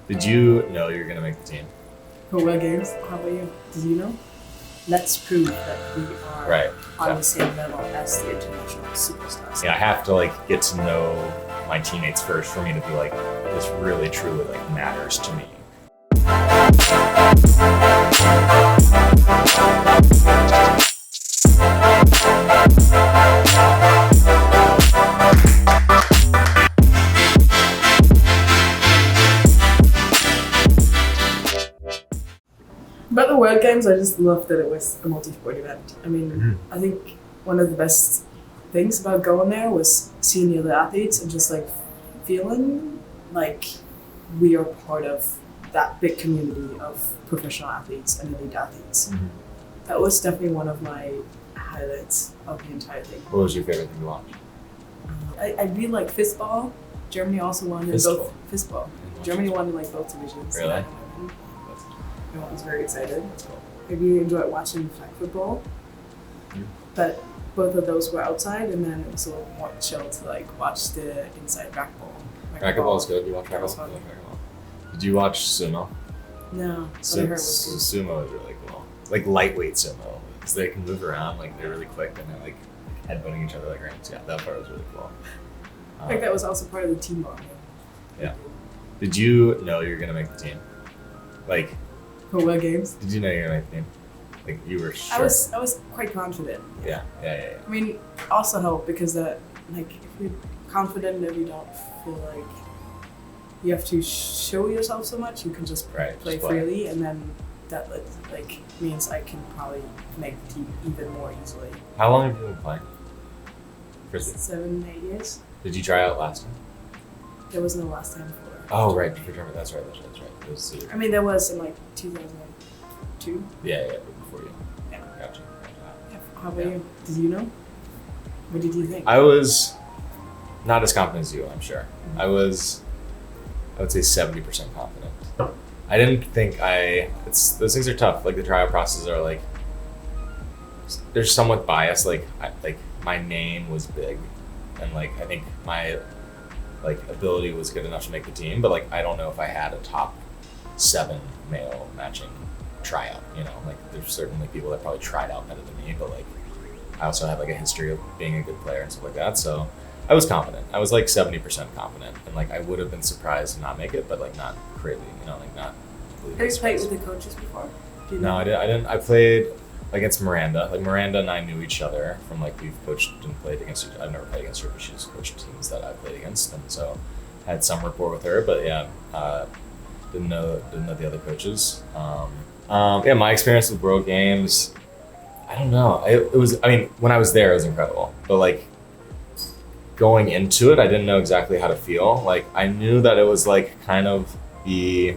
Did you know you're gonna make the team? For what games? How about you? Did you know? Let's prove that we are Right. on Yeah. the same level as the international superstars. Yeah, I have to get to know my teammates first for me to be like, this really truly matters to me. But the World Games, I just love that it was a multi-sport event. I mean, I think one of the best things about going there was seeing the other athletes and just feeling like we are part of that big community of professional athletes and elite athletes. Mm-hmm. That was definitely one of my highlights of the entire thing. What was your favorite thing to watch? I really like fistball. Germany also won in Fistball? both fistball. Germany won in both divisions. Really? Everyone was very excited. That's cool. I really enjoyed watching flag football, but both of those were outside, and then it was a little more chill to watch the inside racquetball. Racquetball is good. You watch That was racquetball? fun. I like racquetball. Did you watch sumo? No, but I heard it was Sumo is really cool. Like lightweight sumo, because they can move around. They're really quick and they're headbutting each other like rams. Yeah, that part was really cool. cool. I think that was also part of the team bonding. Yeah. Did you know you're gonna make the team? For what games? Did you know you're gonna make the team? You were sure. I was quite confident. Yeah. I mean, also helped because if you're confident that you don't feel like you have to show yourself so much, you can just play just play. freely, and then that means I can probably make the team even more easily. How long have you been playing? Frisbee? 7-8 years. Did you try out last time? There was no last time for. Oh, right, for Germany. That's right. It was I mean, there was in 2002. yeah, before you. Yeah. Gotcha. How about you? Did you know? What did you think? I was not as confident as you, I'm sure. Mm-hmm. I would say 70% confident. I didn't think those things are tough. The trial processes are they're somewhat biased. My name was big, and I think my ability was good enough to make the team, but I don't know if I had a top 7 male matching tryout. There's certainly people that probably tried out better than me, but I also have a history of being a good player and stuff like that. So I was confident. I was 70% confident, and I would have been surprised to not make it, but not crazy. Not completely. Have you played with the coaches before? Do you No, know? I didn't. I played against Miranda. Miranda and I knew each other from we've coached and played against each. I've never played against her, but she's coached teams that I played against, and so I had some rapport with her. But yeah, didn't know the other coaches. My experience with World Games, I don't know. It was. I mean, when I was there, it was incredible. But going into it, I didn't know exactly how to feel. I knew that it was kind of the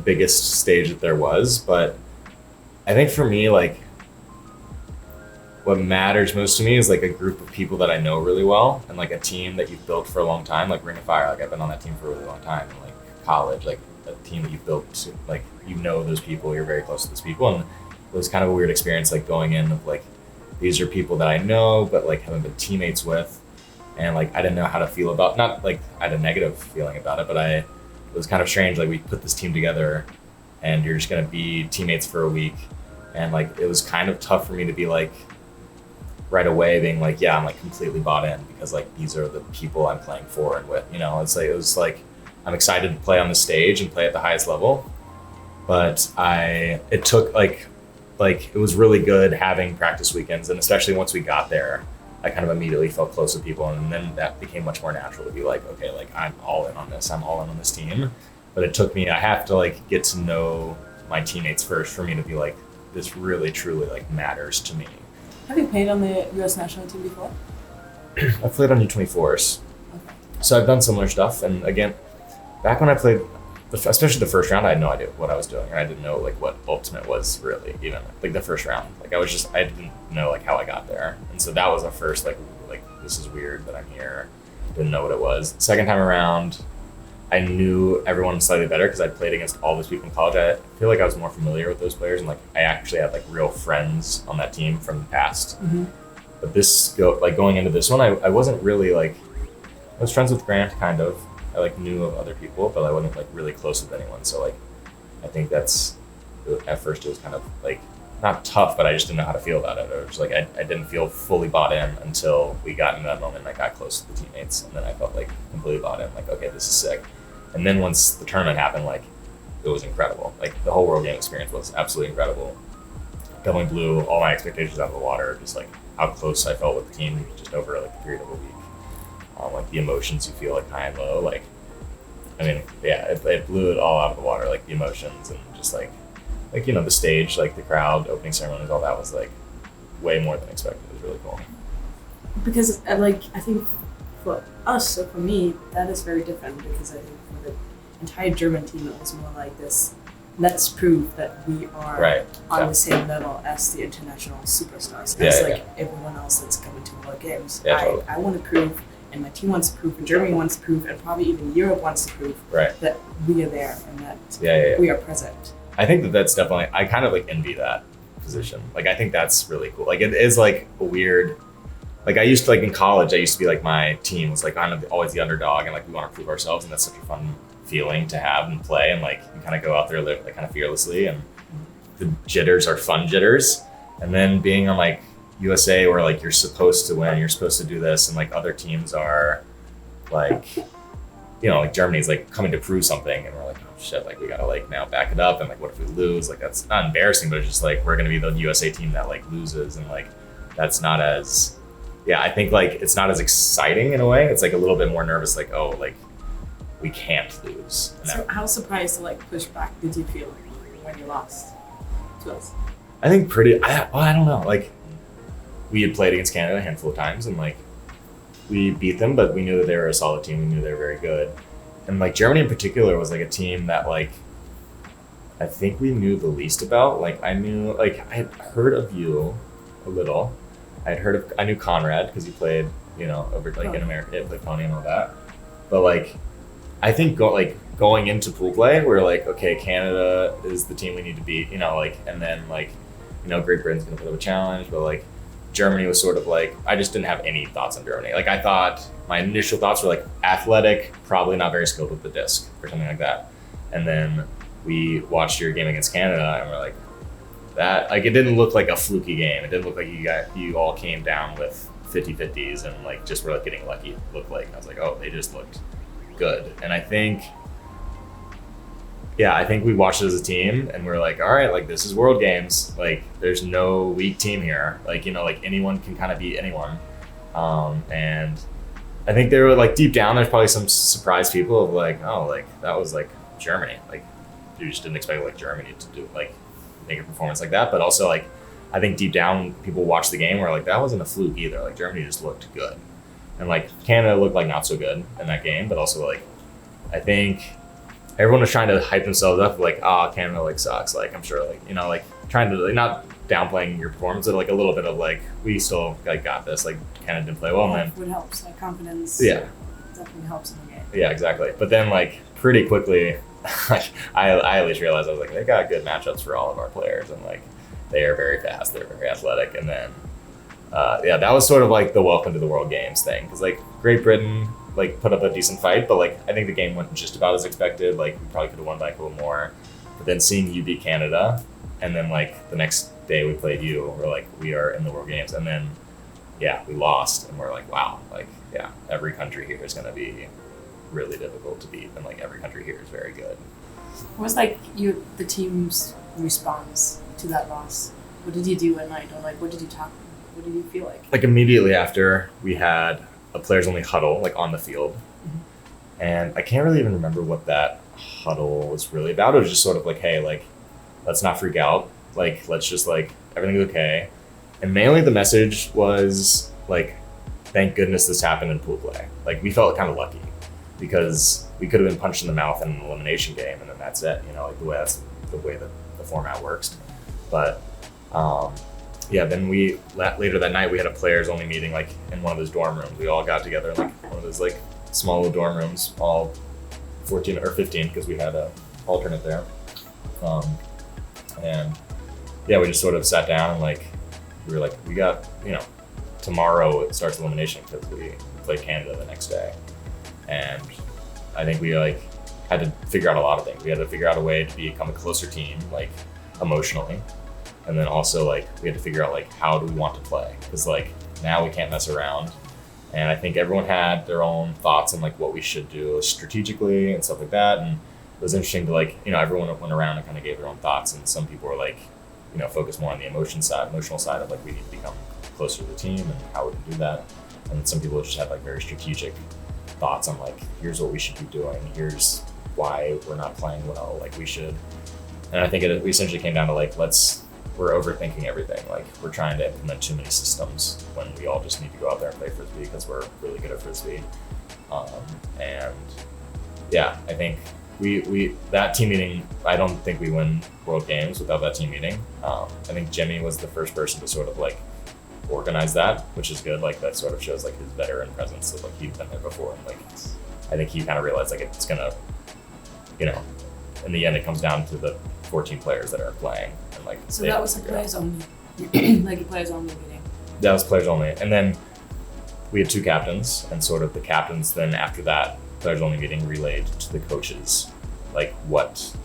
biggest stage that there was, but I think for me, what matters most to me is a group of people that I know really well, and a team that you've built for a long time, Ring of Fire. I've been on that team for a really long time, and college, a team that you've built, those people, you're very close to those people, and it was kind of a weird experience, going in of these are people that I know, but haven't been teammates with, and I didn't know how to feel about, not I had a negative feeling about it, but it was kind of strange. We put this team together, and you're just gonna be teammates for a week, and it was kind of tough for me to be right away being yeah, I'm completely bought in because these are the people I'm playing for and with. It's it was I'm excited to play on the stage and play at the highest level, but it took it was really good having practice weekends, and especially once we got there, I kind of immediately felt close to people, and then that became much more natural to be okay, I'm all in on this. I'm all in on this team. But it took me. I have to get to know my teammates first for me to be this really truly matters to me. Have you played on the U.S. national team before? I've played on U24s, Okay. so I've done similar stuff. And again, back when I played, especially the first round, I had no idea what I was doing, and I didn't know what ultimate was really even the first round. I didn't know how I got there, and so that was the first this is weird that I'm here. Didn't know what it was. Second time around, I knew everyone slightly better because I'd played against all those people in college. I feel I was more familiar with those players, and I actually had real friends on that team from the past. Mm-hmm. But going into this one, I wasn't really I was friends with Grant kind of. I like knew of other people, but I wasn't like really close with anyone. So like, I think that's at first it was kind of like not tough, but I just didn't know how to feel about it. It was like I didn't feel fully bought in until we got into that moment. And I got close to the teammates, and then I felt like completely bought in. Like, okay, this is sick. And then once the tournament happened, like it was incredible. Like the whole World Game experience was absolutely incredible. Definitely blew all my expectations out of the water. Just like how close I felt with the team just over like the period of a week. Like the emotions you feel like high and low. Like, I mean, yeah, it blew it all out of the water. Like the emotions and just like you know, the stage, like the crowd, opening ceremonies, all that was like way more than expected. It was really cool. Because like I think for us, so for me, that is very different because I think for the entire German team, it was more like this, let's prove that we are on the same level as the international superstars. That's everyone else that's coming to World Games. Totally. I want to prove, and my team wants to prove, and Germany wants to prove, and probably even Europe wants to prove that we are there and that we are present. I think that's definitely, I kind of like envy that position. Like, I think that's really cool. Like, it is like a weird, like I used to, like in college, I used to be like my team was like I'm always the underdog and like we want to prove ourselves, and that's such a fun feeling to have and play, and like you kind of go out there like kind of fearlessly, and the jitters are fun jitters. And then being on like USA where like you're supposed to win, you're supposed to do this, and like other teams are like, you know, like Germany's like coming to prove something, and we're like, oh shit, like we gotta like now back it up, and like what if we lose? Like that's not embarrassing, but it's just like we're gonna be the USA team that like loses, and like that's not as, I think like it's not as exciting in a way. It's like a little bit more nervous, like, oh, like we can't lose. So how surprised or like pushback did you feel when you lost to us? I think I don't know. Like we had played against Canada a handful of times, and like we beat them, but we knew that they were a solid team. We knew they were very good. And like Germany in particular was like a team that like I think we knew the least about. Like I knew, like I had heard of you a little. I knew Conrad because he played, you know, over like in America, he played Pony and all that. But like I think going into pool play, we're like, okay, Canada is the team we need to beat, you know, like, and then like, you know, Great Britain's gonna put up a challenge, but like Germany was sort of like, I just didn't have any thoughts on Germany. Like I thought, my initial thoughts were like athletic, probably not very skilled with the disc or something like that. And then we watched your game against Canada, and we're like, that, like, it didn't look like a fluky game. It didn't look like you all came down with 50-50s and like just were like getting lucky. It looked like, I was like, oh, they just looked good. And I think we watched it as a team, and we're like, all right, like this is World Games. Like there's no weak team here. Like, you know, like anyone can kind of beat anyone. And I think there were like deep down, there's probably some surprised people of like, oh, like that was like Germany. Like you just didn't expect like Germany to do like make a performance like that. But also like, I think deep down people watch the game were like, that wasn't a fluke either. Like Germany just looked good. And like Canada looked like not so good in that game, but also like, I think everyone was trying to hype themselves up like, Canada like sucks. Like I'm sure like, you know, like trying to like not downplaying your performance, but like a little bit of like, we still like got this, like Canada didn't play well. And then it helps, like confidence. Yeah. Definitely helps in the game. Yeah, exactly. But then like pretty quickly, like I at least realized I was like, they got good matchups for all of our players, and like they are very fast, they're very athletic. And then that was sort of like the welcome to the World Games thing, because like Great Britain like put up a decent fight, but like I think the game went just about as expected. Like we probably could have won by a little more, but then seeing you beat Canada, and then like the next day we played you, we're like, we are in the World Games. And then we lost, and we're like, wow, like every country here is going to be really difficult to beat, and like every country here is very good. What was like the team's response to that loss? What did you do at night, or like what did you feel like? Like immediately after, we had a players only huddle like on the field, and I can't really even remember what that huddle was really about. It was just sort of like, hey, like let's not freak out, like let's just like everything's okay. And mainly the message was like, thank goodness this happened in pool play. Like we felt kind of lucky, because we could have been punched in the mouth in an elimination game, and then that's it, you know, like that's the way that the format works. But then later that night we had a players only meeting like in one of those dorm rooms. We all got together in like one of those like small little dorm rooms, all 14 or 15, because we had a alternate there. We just sort of sat down, and like we were like, we got, you know, tomorrow it starts elimination because we played Canada the next day. And I think we like had to figure out a lot of things. We had to figure out a way to become a closer team, like emotionally. And then also like we had to figure out like how do we want to play? Because like now we can't mess around. And I think everyone had their own thoughts on like what we should do strategically and stuff like that. And it was interesting to like, everyone went around and kind of gave their own thoughts. And some people were like, focused more on the emotional side of like we need to become closer to the team and how we can do that. And some people just had like very strategic thoughts on like, here's what we should be doing. Here's why we're not playing well, like we should. And I think we essentially came down to like, we're overthinking everything. Like we're trying to implement too many systems when we all just need to go out there and play Frisbee because we're really good at Frisbee. And yeah, I think we that team meeting, I don't think we win World Games without that team meeting. I think Jimmy was the first person to sort of like organize that, which is good. Like that sort of shows like his veteran presence of like he'd been there before. And like I think he kind of realized like it's gonna, in the end it comes down to the 14 players that are playing. And like so that was a players only, like a players only meeting. That was players only, and then we had two captains, and sort of the captains then after that players only meeting relayed to the coaches like what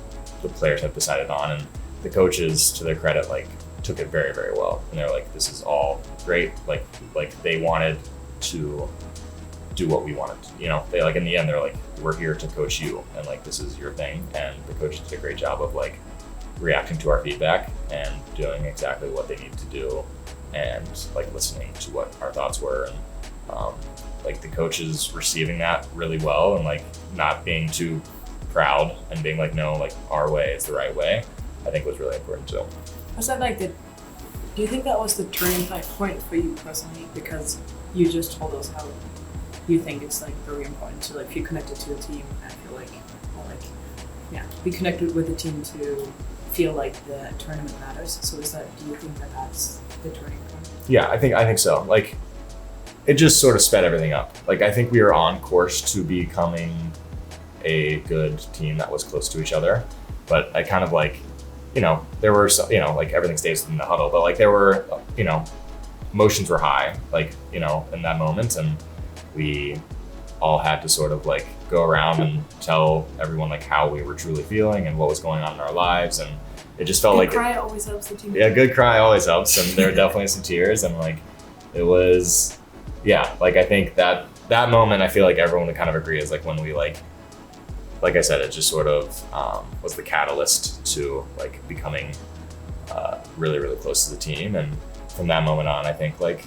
the players have decided on, and the coaches, to their credit, like took it very, very well, and they're like, this is all great. Like they wanted to do what we wanted to, they like in the end they're like, we're here to coach you and like this is your thing. And the coaches did a great job of like reacting to our feedback and doing exactly what they needed to do and like listening to what our thoughts were. And like the coaches receiving that really well and like not being too proud and being like, no, like our way is the right way, I think was really important too. Was that like do you think that was the turning point for you personally? Because you just told us how you think it's like very important to like feel connected to the team and feel like, or like, yeah, be connected with the team to feel like the tournament matters. So do you think that that's the turning point? Yeah, I think so. Like it just sort of sped everything up. Like I think we were on course to becoming a good team that was close to each other. But I kind of like, there were some, like everything stays in the huddle, but like there were, emotions were high, like, in that moment. And we all had to sort of like go around and tell everyone like how we were truly feeling and what was going on in our lives. And it just felt good like cry always helps the team. Yeah, good cry always helps. And there were definitely some tears, and like it was, yeah, like I think that moment, I feel like everyone would kind of agree is like when we like I said, it just sort of was the catalyst to like becoming really, really close to the team. And from that moment on, I think like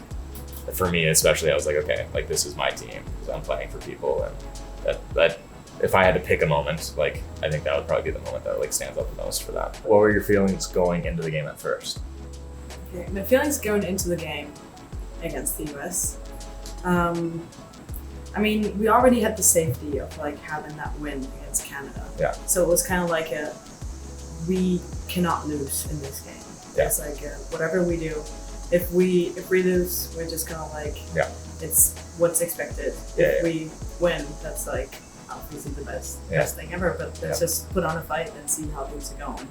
for me especially, I was like, okay, like this is my team because I'm playing for people. And that if I had to pick a moment, like I think that would probably be the moment that like stands out the most for that. What were your feelings going into the game at first? Okay, my feelings going into the game against the US. I mean, we already had the safety of like having that win against Canada. Yeah. So it was kind of like we cannot lose in this game. Yeah. It's like whatever we do, if we lose, we're just kind of like, yeah, it's what's expected. If we win, that's like obviously the best thing ever. But let's just put on a fight and see how things are going.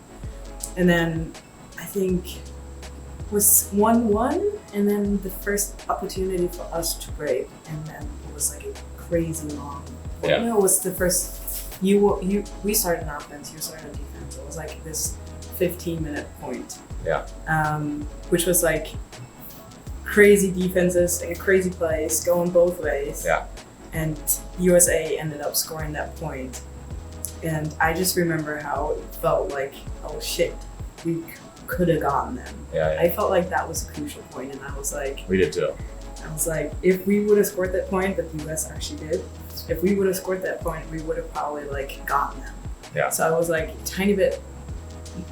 And then I think it was 1-1, and then the first opportunity for us to break, and then it was like a crazy long. Yeah. No, it was the first. We started on offense. You started on defense. It was like this 15-minute point. Yeah. Which was like crazy defenses, like a crazy plays going both ways. Yeah. And USA ended up scoring that point. And I just remember how it felt like, oh shit, we could have gotten them. Yeah. I felt like that was a crucial point, and I was like, we did too. I was like, if we would have scored that point, but the US actually did, if we would have scored that point, we would have probably like gotten them. Yeah. So I was like a tiny bit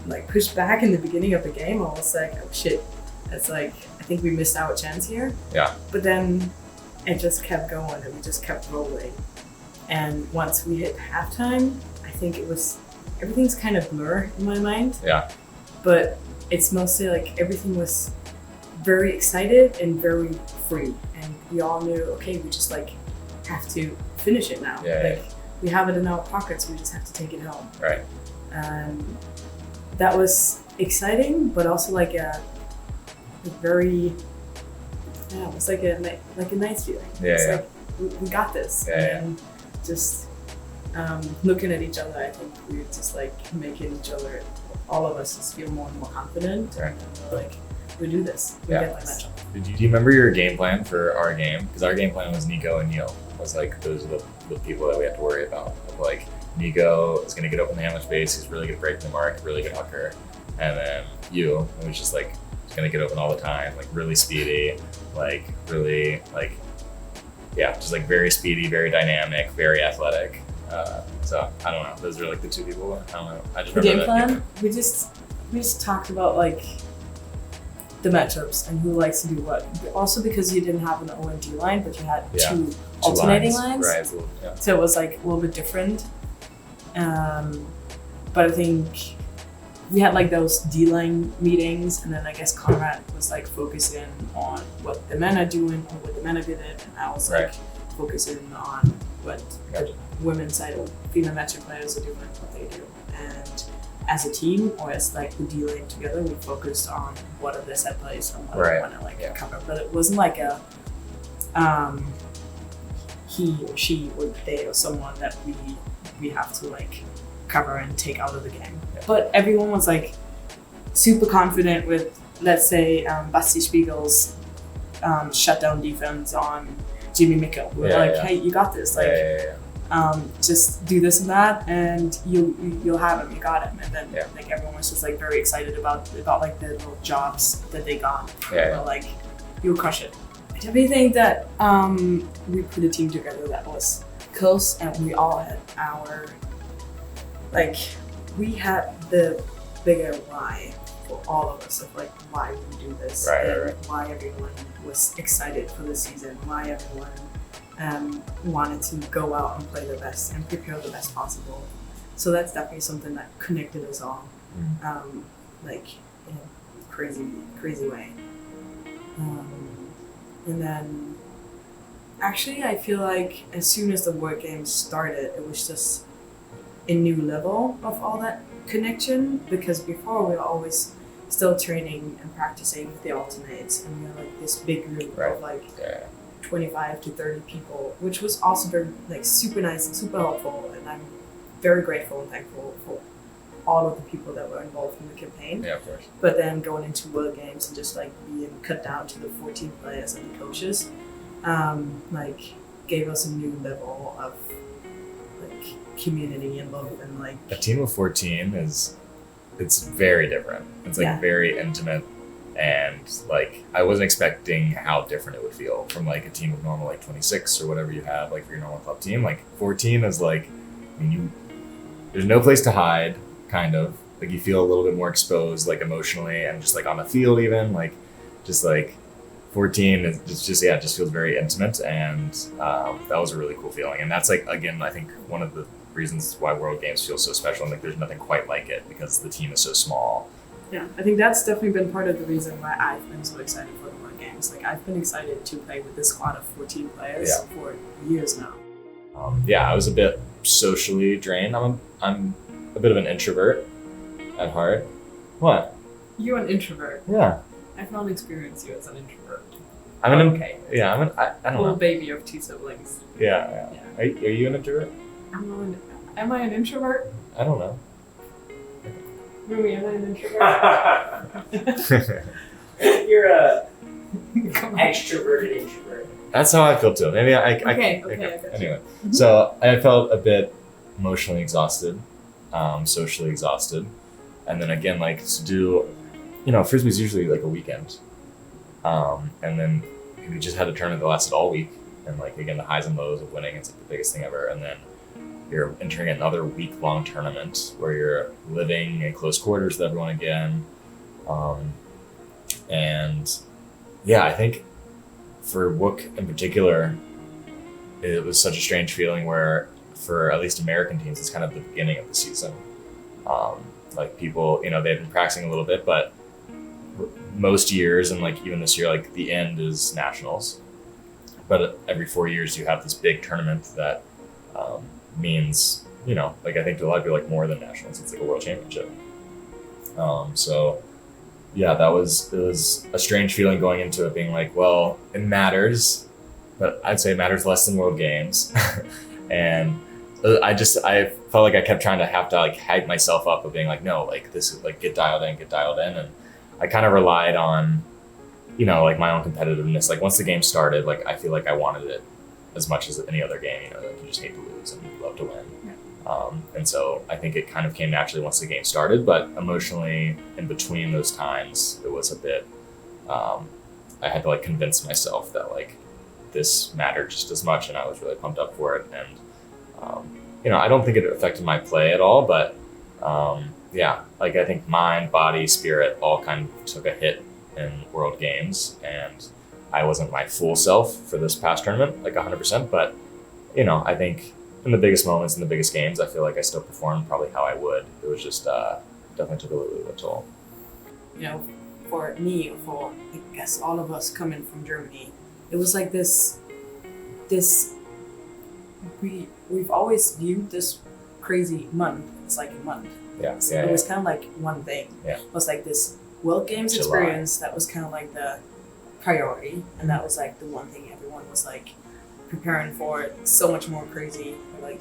like pushed back in the beginning of the game. I was like, oh shit, it's like, I think we missed our chance here. Yeah. But then it just kept going and we just kept rolling. And once we hit halftime, I think it was, everything's kind of blur in my mind. Yeah. But it's mostly like everything was very excited and very free. And we all knew, okay, we just like have to finish it now. Yeah, like we have it in our pockets, we just have to take it home. Right. And that was exciting, but also like a very, yeah, it was like a nice feeling. Yeah, it's yeah. like we got this. Yeah, and just looking at each other, I think we're just like making each other, all of us, just feel more and more confident. Right. And like, we do this. We get that matchup. Do you remember your game plan for our game? Because our game plan was Nico and Neil. Was like those are the people that we have to worry about. Like Nico is going to get open the hammer space. He's really good at breaking the mark, really good hooker. And then you, who's just like going to get open all the time, like really speedy, like really like, yeah, just like very speedy, very dynamic, very athletic. So I don't know. Those are like the two people. I don't know. I just The remember game that. plan, we just talked about like the matchups and who likes to do what. Also because you didn't have an OMG line, but you had two alternating lines. Right. Yeah. So it was like a little bit different. But I think we had like those D-line meetings, and then I guess Conrad was like focusing on what the men are doing or what the men are good at, and I was like focusing on what the women's side of female matching players are doing, what they do. And as a team, or as like the D-line together, we focused on what are the set plays and what we want to like cover. But it wasn't like a he or she or they or someone that we have to like cover and take out of the game. Yeah. But everyone was like super confident with, let's say, Basti Spiegel's shutdown defense on Jimmy Mikkel. We're hey, you got this. Like, just do this and that, and you'll have him. You got him. And then like everyone was just like very excited about like the little jobs that they got. Like, you'll crush it. I definitely think that we put a team together that was close, and we all had our we had the bigger why for all of us of like why we do this, why everyone was excited for the season, why everyone wanted to go out and play the best and prepare the best possible. So that's definitely something that connected us all, like in a crazy way. And then actually I feel like as soon as the World Games started, it was just a new level of all that connection, because before we were always still training and practicing with the alternates, and we were like this big group of like 25 to 30 people, which was also very like super nice and super helpful, and I'm very grateful and thankful for all of the people that were involved in the campaign. Yeah, of course. But then going into World Games and just like being cut down to the 14 players and the coaches, like gave us a new level of like community and love, and like a team of 14 it's very different. It's like very intimate, and like I wasn't expecting how different it would feel from like a team of normal like 26 or whatever you have like for your normal club team. Like 14 is like, I mean, there's no place to hide, kind of like you feel a little bit more exposed like emotionally and just like on the field, even like just like 14 is just it just feels very intimate, and that was a really cool feeling. And that's like, again, I think one of the reasons why World Games feel so special, and like there's nothing quite like it because the team is so small. Yeah, I think that's definitely been part of the reason why I've been so excited for the World Games. Like I've been excited to play with this squad of 14 players for years now. I was a bit socially drained. I'm a bit of an introvert at heart. What? You're an introvert. Yeah. I've not experienced you as an introvert. I don't know. Little baby of two siblings. Yeah. Are you an introvert? Am I an introvert? I don't know. Rui, am I an introvert? You're a extroverted introvert. That's how I feel too. Maybe Okay. Anyway, so I felt a bit emotionally exhausted, socially exhausted, and then again, like to do, Frisbee's usually like a weekend, and then we just had a tournament that lasted all week, and like again the highs and lows of winning, it's like the biggest thing ever, and then you're entering another week-long tournament where you're living in close quarters with everyone again, and I think for WUCC in particular, it was such a strange feeling where for at least American teams, it's kind of the beginning of the season. Like people, they've been practicing a little bit, but most years, and like even this year, like the end is nationals. But every 4 years you have this big tournament that means, like I think to a lot of people, like more than nationals, it's like a world championship. It was a strange feeling going into it, being like, well, it matters, but I'd say it matters less than World Games. And I felt like I kept trying to have to like hype myself up of being like, no, like this is like get dialed in, and I kind of relied on, like my own competitiveness. Like once the game started, like I feel like I wanted it as much as any other game. Like you just hate to lose and you love to win. Yeah. And so I think it kind of came naturally once the game started, but emotionally in between those times, it was a bit. I had to like convince myself that like this mattered just as much, and I was really pumped up for it. And I don't think it affected my play at all, but yeah, like I think mind, body, spirit all kind of took a hit in World Games, and I wasn't my full self for this past tournament, like 100%. But I think in the biggest moments, in the biggest games, I feel like I still performed probably how I would. It was just definitely took a little bit of a toll. For me, for I guess all of us coming from Germany, it was like this. We've always viewed this crazy month as like a month. Yeah. So it was kind of like one thing. Yeah. It was like this World Games experience that was kind of like the priority, and that was like the one thing everyone was like preparing for. It so much more crazy, or like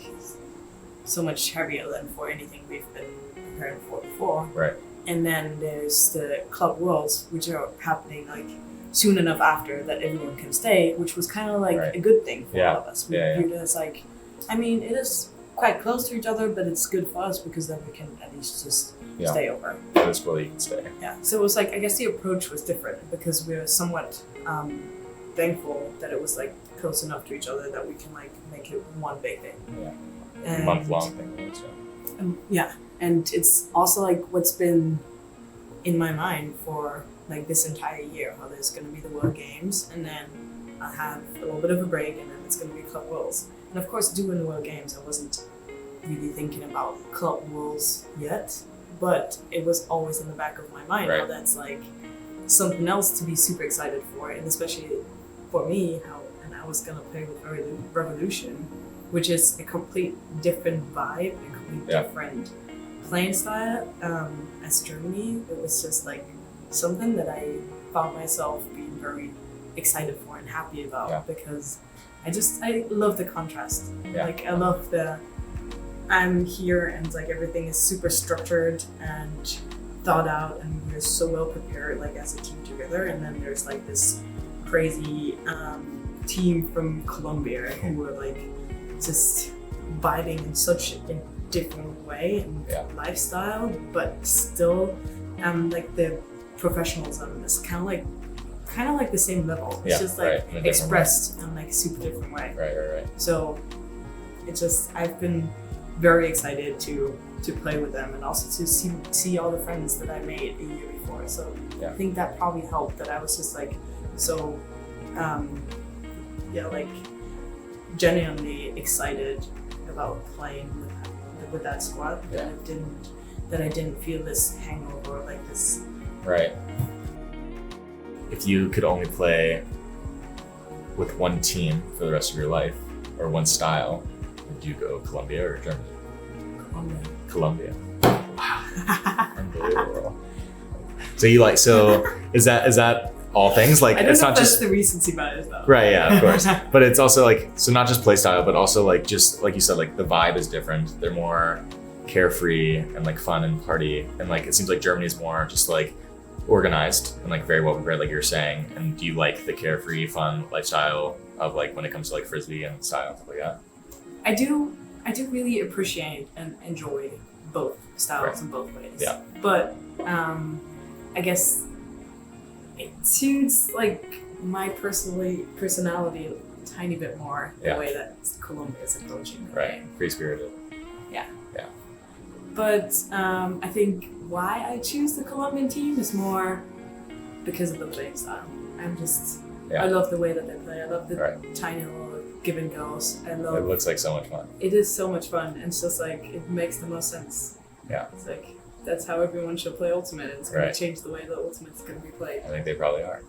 so much heavier than for anything we've been preparing for before. Right. And then there's the Club Worlds, which are happening like soon enough after that everyone can stay, which was kind of like a good thing for all of us. We viewed it as like, I mean, it is quite close to each other, but it's good for us because then we can at least just stay over. This way you can stay. Yeah. So it was like, I guess the approach was different because we were somewhat thankful that it was like close enough to each other that we can like make it one big thing. Yeah. And, month-long thing. Yeah. And it's also like what's been in my mind for like this entire year, how there's going to be the World Games, and then I'll have a little bit of a break, and then it's going to be Club Worlds. And of course, doing the World Games, I wasn't really thinking about Club Worlds yet, but it was always in the back of my mind how that's like something else to be super excited for, and especially for me, and I was going to play with Revolution, which is a complete different vibe, a complete different playing style as Germany. It was just like something that I found myself being very excited for and happy about because I love the contrast. Like I love I'm here and like everything is super structured and thought out and we're so well prepared like as a team together, and then there's like this crazy team from Colombia who were like just vibing in such a different way and lifestyle, but still like the professionalism is kind of like the same level. It's just like expressed in like a super different way. Right. So I've been very excited to play with them and also to see all the friends that I made a year before. So I think that probably helped that I was just like so like genuinely excited about playing with that squad that I didn't feel this hangover like this. Right. If you could only play with one team for the rest of your life or one style, would you go Colombia or Germany? Colombia. Wow. Unbelievable. So is that all things? Like I don't it's know not if that's just the recency bias though. Right, yeah, of course. But it's also like so not just play style, but also like just like you said, like the vibe is different. They're more carefree and like fun and party, and like it seems like Germany is more just like organized and like very well prepared, like you're saying. And do you like the carefree, fun lifestyle of like when it comes to like Frisbee and style and stuff like that? I do really appreciate and enjoy both styles in both ways. Yeah. But I guess it suits like my personality a tiny bit more the way that Colombia is approaching the game. Free spirited. Yeah. Yeah. But I think why I choose the Colombian team is more because of the playing style. I love the way that they play. I love the tiny little give and goes. It looks like so much fun. It is so much fun, and it's just like it makes the most sense. Yeah. It's like that's how everyone should play Ultimate. It's going to change the way the Ultimate's going to be played. I think they probably are.